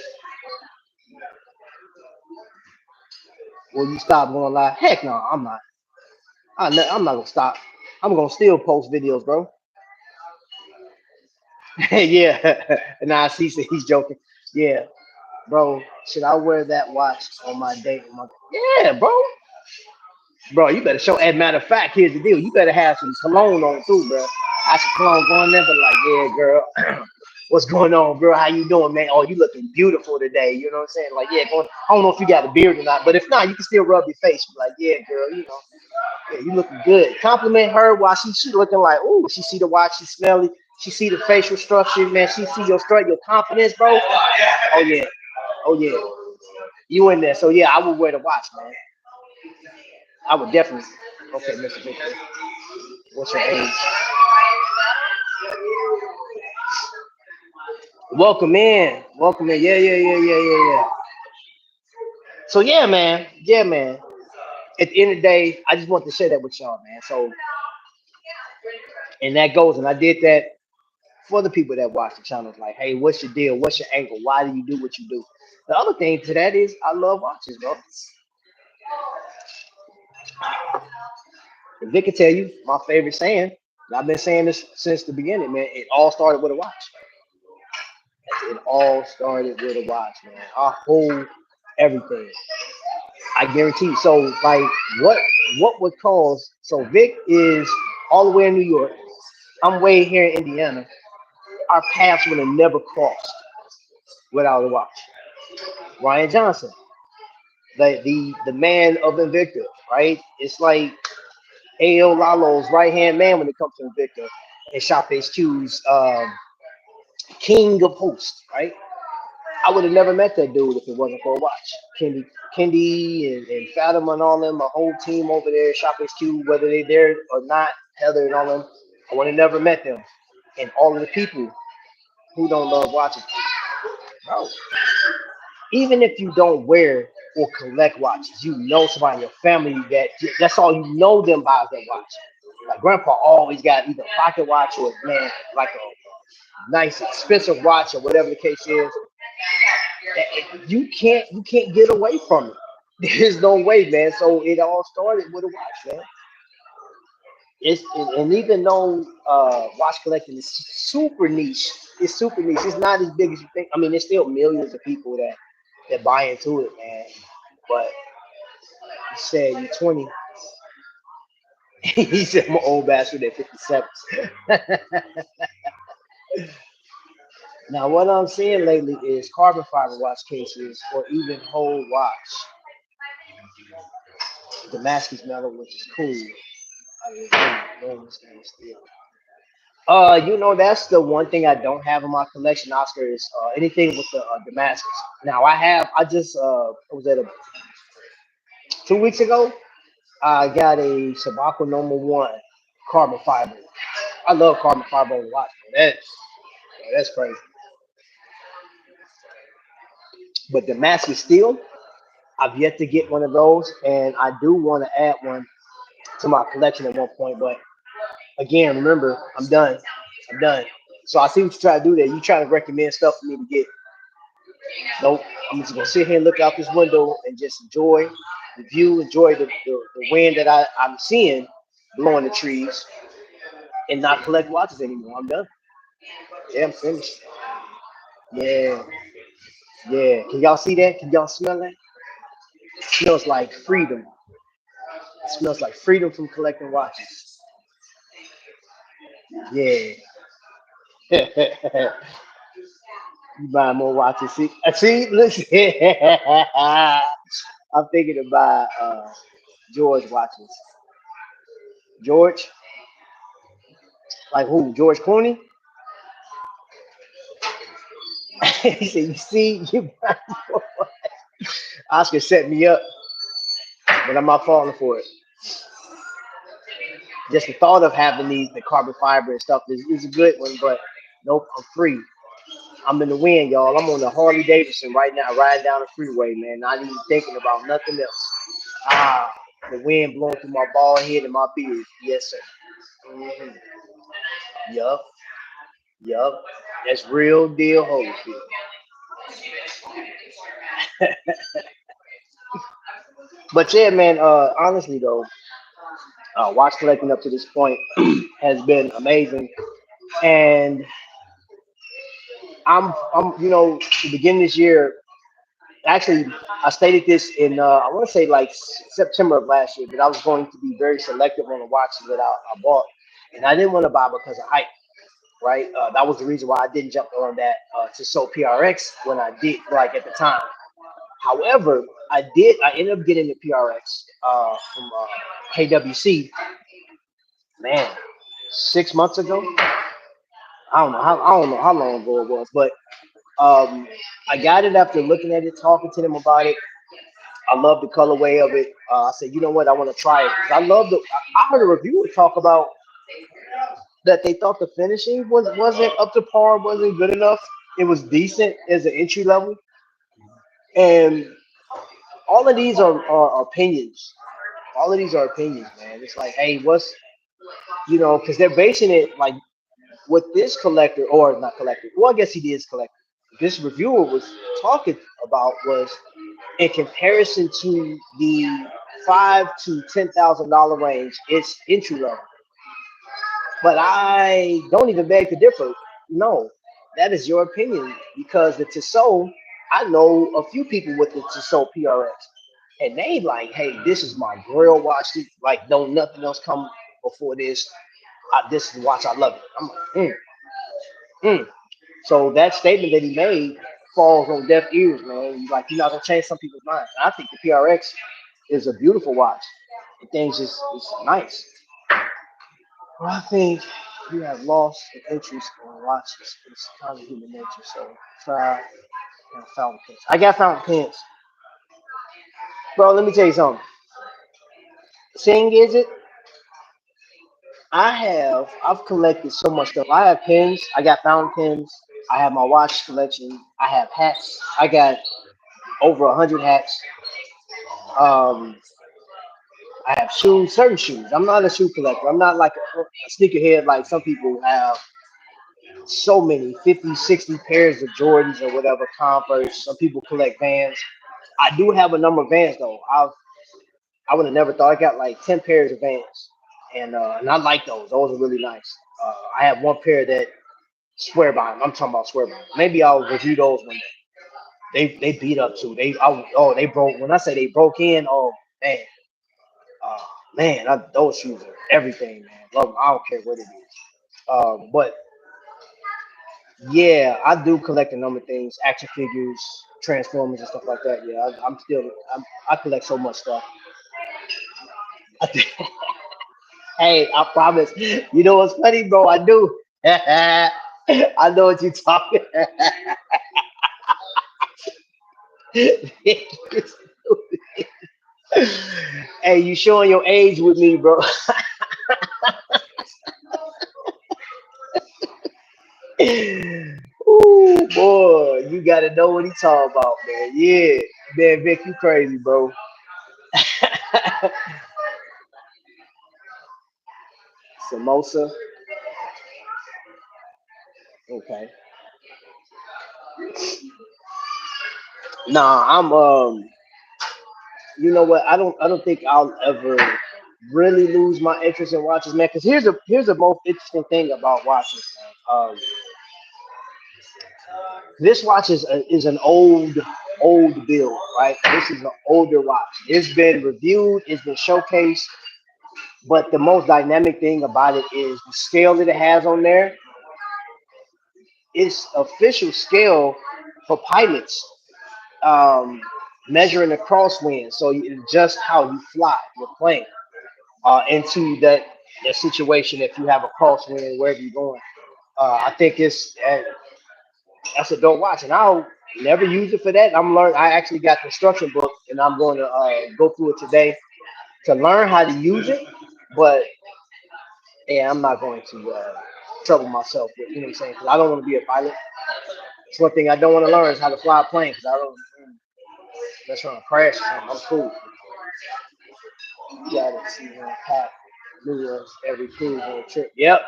Will you stop going live? Heck no, I'm not. I'm not gonna stop. I'm gonna still post videos, bro. Yeah. Nah, he's joking. Yeah, bro. Should I wear that watch on my date? Yeah, bro. Bro, you better show. As a matter of fact, here's the deal. You better have some cologne on too, bro. I should cologne going there, but like, yeah, girl. What's going on, girl? How you doing, man? Oh, you looking beautiful today. You know what I'm saying? Like, yeah, going, I don't know if you got a beard or not, but if not, you can still rub your face. Like, yeah, girl, yeah, you looking good. Compliment her while she looking like, ooh, she see the watch, she smelly, she see the facial structure, man. She see your strut, your confidence, bro. Oh yeah, oh yeah, you in there? So yeah, I would wear the watch, man. I would definitely. Okay, Mr. Victor, what's your age? Welcome in, welcome in. Yeah, yeah, yeah, yeah, yeah, yeah. So yeah, man, yeah, man. At the end of the day, I just want to share that with y'all, man. So and that goes, and I did that for the people that watch the channels. Like, hey, what's your deal? What's your angle? Why do you do what you do? The other thing to that is I love watches, bro. If Vic can tell you my favorite saying, and I've been saying this since the beginning, man. It all started with a watch. It all started with a watch, man. Our whole everything. I guarantee you. So, like, what what would cause? So, Vic is all the way in New York. I'm way here in Indiana. Our paths would have never crossed without a watch. Ryan Johnson, the man of Invicta, right? It's like A.O. Lalo's right hand man when it comes to Invicta, and Shop HQ's king of hosts, right? I would have never met that dude if it wasn't for a watch. Kendi and Fatima and all them, a whole team over there, Shop HQ, whether they there or not, Heather and all them, I would have never met them. And all of the people who don't love watches, bro. Even if you don't wear or collect watches, you know somebody in your family that's all you know them buys that watch. Like grandpa always got either a pocket watch or man, like a nice expensive watch or whatever the case is. You can't get away from it. There's no way, man. So it all started with a watch, man. And even though watch collecting is super niche, it's super niche. It's not as big as you think. I mean, there's still millions of people that buy into it, man. But you said you're 20. He said I'm an old bastard at 57. Now, what I'm seeing lately is carbon fiber watch cases or even whole watch Damascus metal, which is cool. I mean, man, this thing is still. That's the one thing I don't have in my collection, Oscar, is anything with the Damascus. Now, I just, was at 2 weeks ago, I got a Shabaka number one carbon fiber. I love carbon fiber on watch, man. That's crazy. But Damascus steel, I've yet to get one of those, and I do want to add one to my collection at one point. But again, remember, I'm done. I'm done. So I see what you try to do there. You try to recommend stuff for me to get. Nope. I'm just gonna sit here and look out this window and just enjoy the view, enjoy the wind that I'm seeing blowing the trees, and not collect watches anymore. I'm done. Yeah, I'm finished. Yeah, yeah. Can y'all see that? Can y'all smell that? It smells like freedom. It smells like freedom from collecting watches. Yeah. You buy more watches. See, listen. I'm thinking to buy George watches. George, like who? George Clooney? He said, "You see, you Oscar set me up, but I'm not falling for it. Just the thought of having the carbon fiber and stuff is a good one, but nope, I'm free. I'm in the wind, y'all. I'm on the Harley Davidson right now, riding down the freeway, man. Not even thinking about nothing else. Ah, the wind blowing through my bald head and my beard. Yes, sir. hmm Yup, yup. That's real deal Holyfield. But yeah, man. Honestly though, watch collecting up to this point has been amazing, and the beginning of this year. Actually, I stated this in I want to say like September of last year that I was going to be very selective on the watches that I bought, and I didn't want to buy because of hype. Right, that was the reason why I didn't jump on that to sell PRX when I did, like at the time. However, I did. I ended up getting the PRX from KWC. Man, 6 months ago. I don't know how long ago it was, but um, I got it after looking at it, talking to them about it. I love the colorway of it. I said, you know what, I want to try it 'cause I love the. I heard a reviewer talk about that they thought the finishing wasn't up to par, wasn't good enough. It was decent as an entry level, and all of these are opinions. All of these are opinions, man. It's like, hey, because they're basing it like what this collector or not collector. Well, I guess he is collector. This reviewer was talking about was in comparison to the $5,000 to $10,000 range, it's entry level. But I don't even beg to differ. No, that is your opinion because the Tissot, I know a few people with the Tissot PRX, and they like, hey, this is my grill watch. Like, no, nothing else come before this. This is the watch. I love it. I'm like, mm. So that statement that he made falls on deaf ears, man. Like, you're not gonna change some people's minds. I think the PRX is a beautiful watch. The thing's just it's nice. Well, I think you have lost the interest in watches. It's kind of human nature. So try fountain pens. I got fountain pens, bro. Let me tell you something. Thing is, I've collected so much stuff. I have pens. I got fountain pens. I have my watch collection. I have hats. I got over 100 hats. Um, I have shoes, certain shoes. I'm not a shoe collector. I'm not like a sneakerhead like some people have so many 50, 60 pairs of Jordans or whatever, Converse. Some people collect Vans. I do have a number of Vans though. I would have never thought I got like 10 pairs of Vans. And I like those. Those are really nice. I have one pair that swear by them. I'm talking about swear by them. Maybe I'll review those one day. They beat up too. They broke. When I say they broke in, oh man, uh, those shoes are everything, man. Love 'em. I don't care what it is. But yeah, I do collect a number of things, action figures, Transformers, and stuff like that. Yeah, I collect so much stuff. Hey, I promise. You know what's funny, bro? I do. I know what you're talking. Hey, you showing your age with me, bro. Ooh, boy, you gotta know what he talking about, man. Yeah, man, Vic, you crazy, bro. Samosa. Okay. Nah, you know what? I don't think I'll ever really lose my interest in watches, man. Because here's the most interesting thing about watches, man. This watch is an old build, right? This is an older watch. It's been reviewed, it's been showcased, but the most dynamic thing about it is the scale that it has on there. It's official scale for pilots, um, measuring the crosswind, so you just how you fly your plane into that situation if you have a crosswind wherever you're going. I think it's That's a dope watch, and I'll never use it for that. I'm learn. I actually got the instruction book, and I'm going to go through it today to learn how to use it. But yeah, I'm not going to trouble myself with, you know what I'm saying? Because I don't want to be a pilot. It's one thing I don't want to learn is how to fly a plane because I don't. That's when I crash or something. I'm cool. You gotta see one pack new ones every cruise on trip. Yep.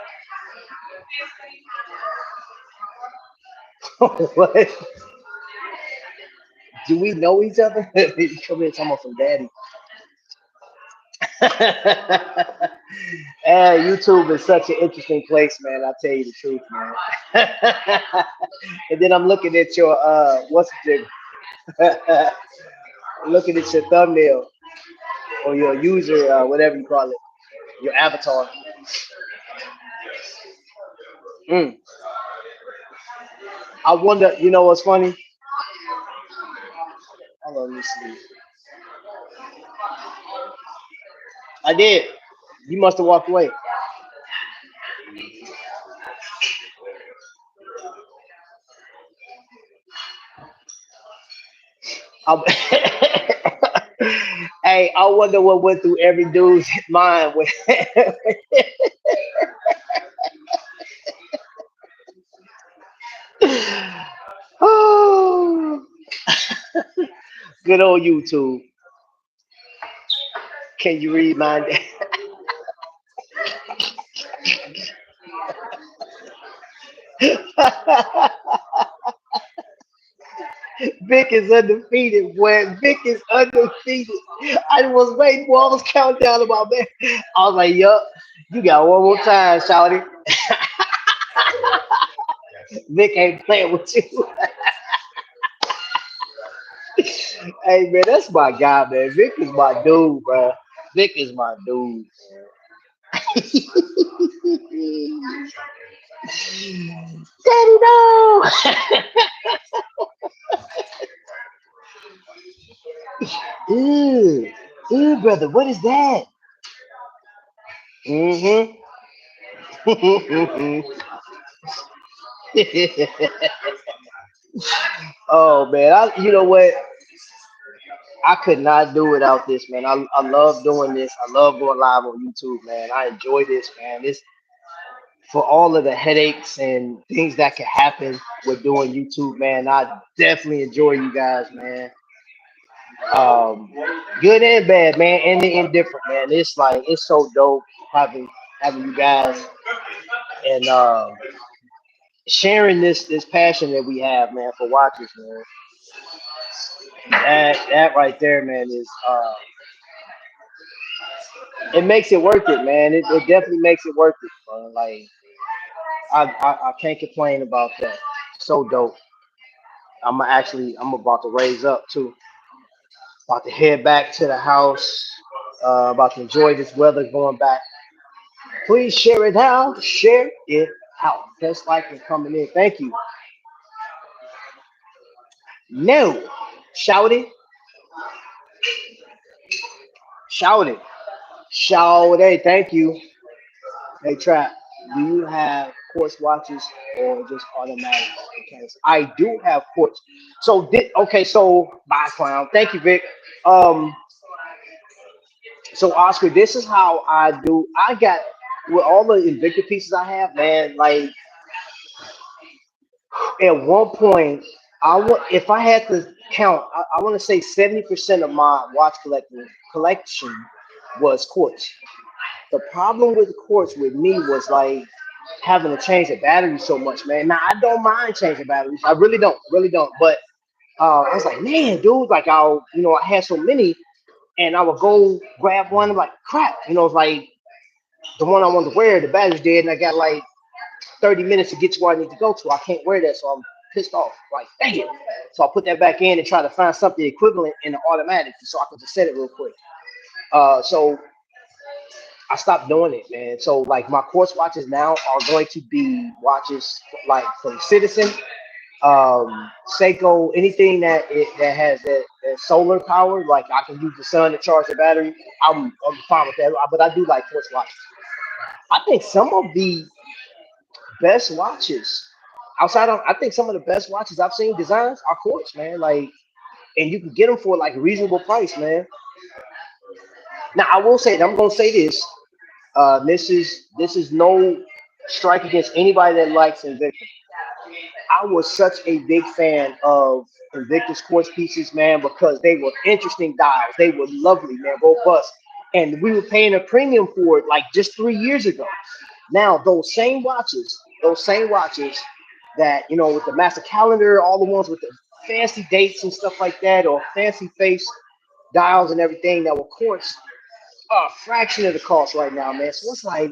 What? Do we know each other? He come in talking about some daddy. Hey, YouTube is such an interesting place, man. I tell you the truth, man. And then I'm looking at your what's the looking at your thumbnail or your user, whatever you call it, your avatar. Mm. I wonder, you know what's funny? Hold on, let me see. I did. You must have walked away. Hey, I wonder what went through every dude's mind when oh, good old YouTube. Can you read mine? Vic is undefeated, boy. Vic is undefeated. I was waiting while I was counting down about that. I was like, yup, you got one more time, Shawty. Vic ain't playing with you. Hey, man, that's my guy, man. Vic is my dude, bro. Vic is my dude. Daddy, no! Ew, ew, brother, what is that? Mm-hmm. Oh man, you know what? I could not do without this, man. I love doing this. I love going live on YouTube, man. I enjoy this, man. This for all of the headaches and things that can happen with doing YouTube, man. I definitely enjoy you guys, man. Um, good and bad, man, and the indifferent, man. It's like it's so dope having you guys and sharing this passion that we have, man, for watchers, man. That right there, man, is it makes it worth it, man. It definitely makes it worth it, bro. Like I can't complain about that. So dope. I'm about to raise up too. About to head back to the house. About to enjoy this weather going back. Please share it out. Share it out. That's like it coming in. Thank you. No. Shout it. Shout it. Shout it. Thank you. Hey Trap, do you have quartz watches or just automatic? Okay, so I do have quartz. Okay, so bye clown. Thank you, Vic. Um, so Oscar, this is how I do. I got with all the Invicta pieces I have, man. Like at one point, I want if I had to count, I want to say 70% of my collection was quartz. The problem with the quartz with me was like having to change the battery so much, man. Now I don't mind changing batteries. I really don't. But I was like, man, dude, like I had so many, and I would go grab one. I'm like, crap, it's like the one I wanted to wear, the battery's dead, and I got like 30 minutes to get to where I need to go to. I can't wear that, so I'm pissed off. Like, dang it. So I put that back in and try to find something equivalent in the automatic, so I could just set it real quick. So I stopped doing it, man. So like my quartz watches now are going to be watches like from Citizen, Seiko, anything that has that solar power. Like I can use the sun to charge the battery. I'm fine with that. But I do like quartz watches. I think some of the best watches. Outside of, I think some of the best watches I've seen designs are Quartz, man. Like, and you can get them for like a reasonable price, man. Now I will say, I'm gonna say this. This is no strike against anybody that likes Invicta. I was such a big fan of Invictus Quartz pieces, man, because they were interesting dials. They were lovely, man, robust. And we were paying a premium for it like just 3 years ago. Now, those same watches that, with the master calendar, all the ones with the fancy dates and stuff like that, or fancy face dials and everything that were quartz, a fraction of the cost right now, man. So it's like,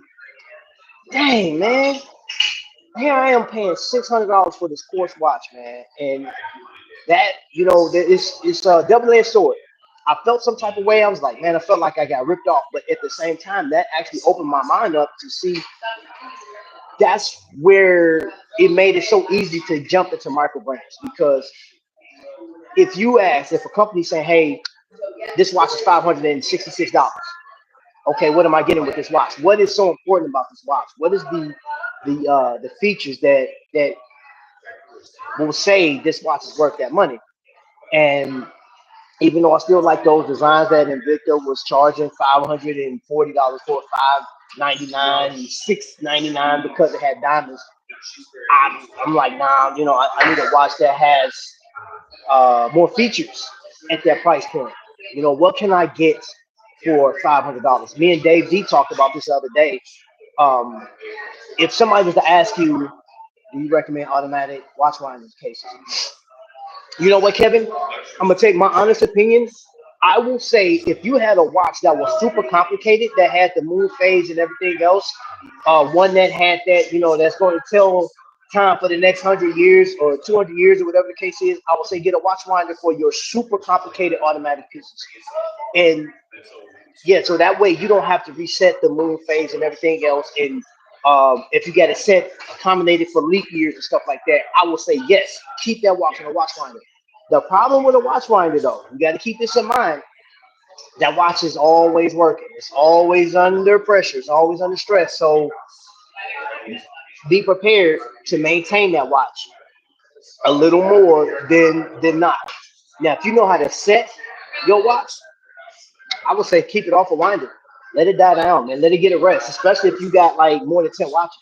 dang, man, here I am paying $600 for this quartz watch, man, and that it's a double-edged sword. I felt some type of way. I was like, man, I felt like I got ripped off, but at the same time, that actually opened my mind up to see that's where it made it so easy to jump into microbrands because if a company saying, hey, this watch is $566. Okay, what am I getting with this watch? What is so important about this watch? What is the features that will say this watch is worth that money? And even though I still like those designs that Invicta was charging $540 for, 599 and 699 because it had diamonds, I'm like, nah, I need a watch that has more features at that price point. What can I get for $500? Me and Dave D talked about this the other day. Um, if somebody was to ask you, do you recommend automatic watch winding cases? You know what, Kevin? I'm gonna take my honest opinion. I will say if you had a watch that was super complicated, that had the moon phase and everything else, one that had that, that's going to tell time for the next 100 years or 200 years or whatever the case is, I would say get a watch winder for your super complicated automatic pieces. And yeah, so that way you don't have to reset the moon phase and everything else. And if you got it set accommodated for leap years and stuff like that, I will say yes, keep that watch on a watch winder. The problem with a watch winder, though, you got to keep this in mind. That watch is always working. It's always under pressure. It's always under stress. So be prepared to maintain that watch a little more than not. Now, if you know how to set your watch, I would say keep it off a winder. Let it die down and let it get a rest, especially if you got like more than 10 watches.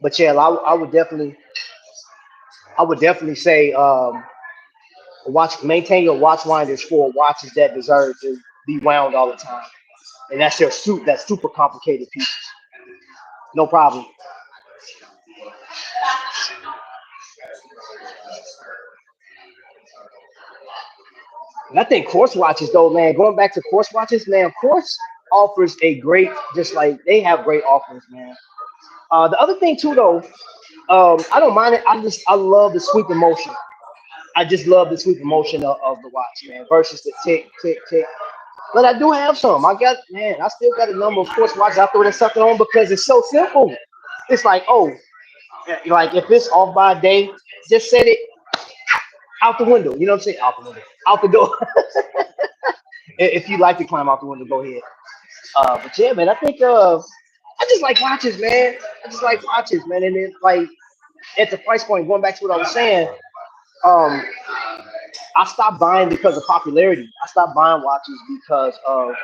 But yeah, I would definitely say watch maintain your watch winders for watches that deserve to be wound all the time. And that's their suit that's super complicated pieces. No problem. And I think Quartz watches though, man, going back to Quartz watches, man, Quartz offers a great, just like they have great offerings, man. The other thing too though, I don't mind it. I love the sweeping motion. I just love the sweeping motion of the watch, man, versus the tick, tick, tick. But I do have some. I still got a number of Quartz watches. I throw that sucker on because it's so simple. It's like, oh, like if it's off by a day, just set it out the window. You know what I'm saying? Out the window, out the door. If you like to climb out the window, go ahead. But yeah, man, I think I just like watches, man. I just like watches, man. And then like at the price point, going back to what I was saying, um, I stopped buying because of popularity. I stopped buying watches because of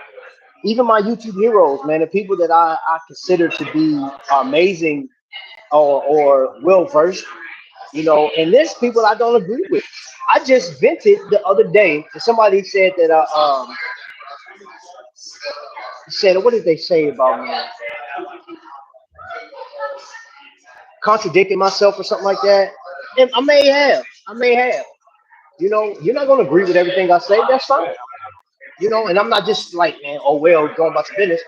even my YouTube heroes, man, the people that I consider to be amazing or well versed, and there's people I don't agree with. I just vented the other day, and somebody said that said, what did they say about me? Contradicting myself or something like that. And I may have. You're not going to agree with everything I say. That's fine. And I'm not just like, man, oh well, going about your business.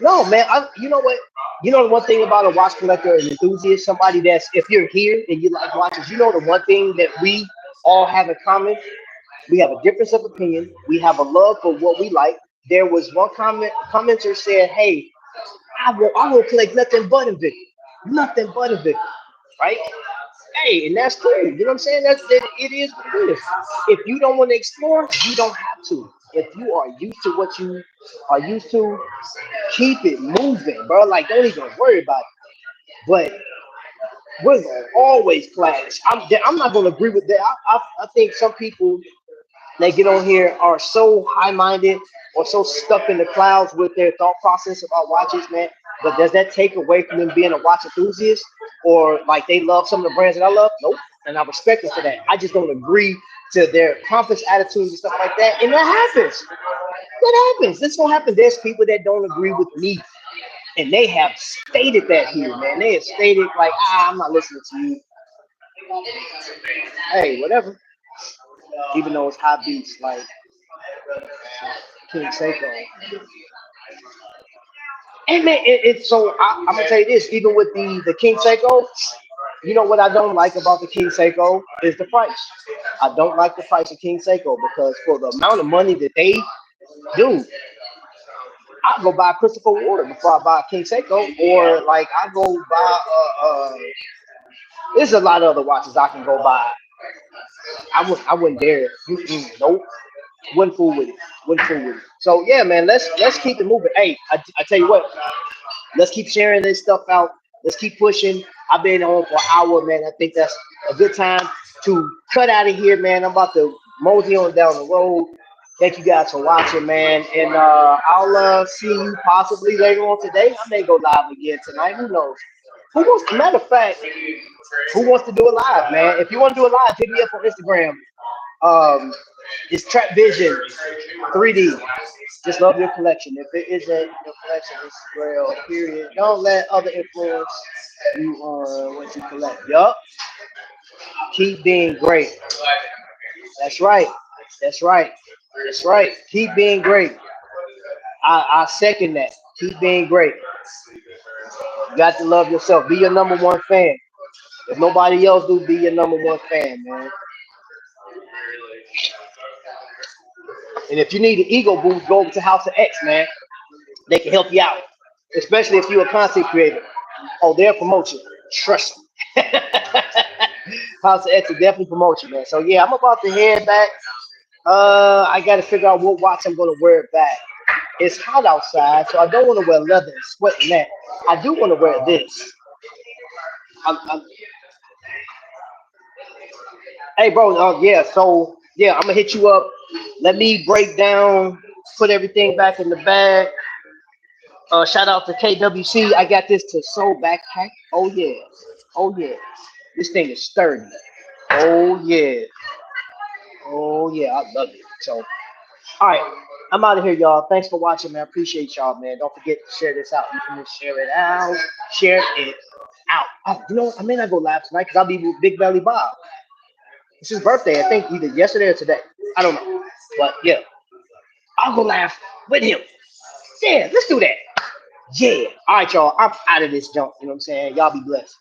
No, man. You know what? You know the one thing about a watch collector and enthusiast, somebody that's if you're here and you like watches, the one thing that we all have in common, we have a difference of opinion. We have a love for what we like. There was one commenter said, "Hey, I will collect nothing but Invicta, nothing but Invicta, right?" Hey, and that's cool. You know what I'm saying? It is what it is. If you don't want to explore, you don't have to. If you are used to what you are used to, keep it moving, bro. Like, don't even worry about it. But We're gonna always clash. I'm not gonna agree with that. I think some people that get on here are so high-minded or so stuck in the clouds with their thought process about watches, man. But does that take away from them being a watch enthusiast or like they love some of the brands that I love? Nope. And I respect them for that. I just don't agree to their pompous attitudes and stuff like that. And that happens. That happens. This gonna happen. There's people that don't agree with me. And they have stated that here, man. They have stated like, I'm not listening to you. Hey, whatever. Even though it's high beats like King Seiko. And man, it's so I'm gonna tell you this. Even with the King Seiko, you know what I don't like about the King Seiko is the price. I don't like the price of King Seiko because for the amount of money that they do, I go buy Christopher Water before I buy King Seiko, or like I go buy. There's a lot of other watches I can go buy. I wouldn't dare. Nope. Wouldn't fool with it. Wouldn't fool with it. So yeah, man. Let's keep it moving. Hey, I tell you what. Let's keep sharing this stuff out. Let's keep pushing. I've been on for an hour, man. I think that's a good time to cut out of here, man. I'm about to mosey on down the road. Thank you guys for watching, man. And I'll see you possibly later on today. I may go live again tonight. Who knows? Who wants? Matter of fact, who wants to do it live, man? If you want to do it live, hit me up on Instagram. Um, it's Trapvision 3D. Just love your collection. If it isn't your collection, it's real. Period. Don't let other influence you on what you collect. Yup. Keep being great. That's right. That's right. That's right. Keep being great. I second that. Keep being great. You got to love yourself. Be your number one fan. If nobody else do, be your number one fan, man. And if you need an ego boost, go over to House of X, man. They can help you out, especially if you're a content creator. Oh, they'll promote you. Trust me. House of X will definitely promote you, man. So yeah, I'm about to head back. I got to figure out what watch I'm gonna wear back. It's hot outside, so I don't want to wear leather and sweat in that. I do want to wear this. I'm, hey, bro. Yeah. So yeah, I'm gonna hit you up. Let me break down, put everything back in the bag. Shout out to KWC. I got this to Soul Backpack. Oh yeah. Oh yeah. This thing is sturdy. Oh yeah. Oh yeah. I love it. So all right. I'm out of here, y'all. Thanks for watching, man. I appreciate y'all, man. Don't forget to share this out. You can just share it out. Share it out. Oh, you know what? I may not go live tonight because I'll be with Big Belly Bob. It's his birthday. I think either yesterday or today. I don't know. But yeah, I'll go laugh with him. Yeah, let's do that. Yeah. All right, y'all. I'm out of this junk. You know what I'm saying? Y'all be blessed.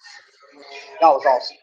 Y'all was awesome.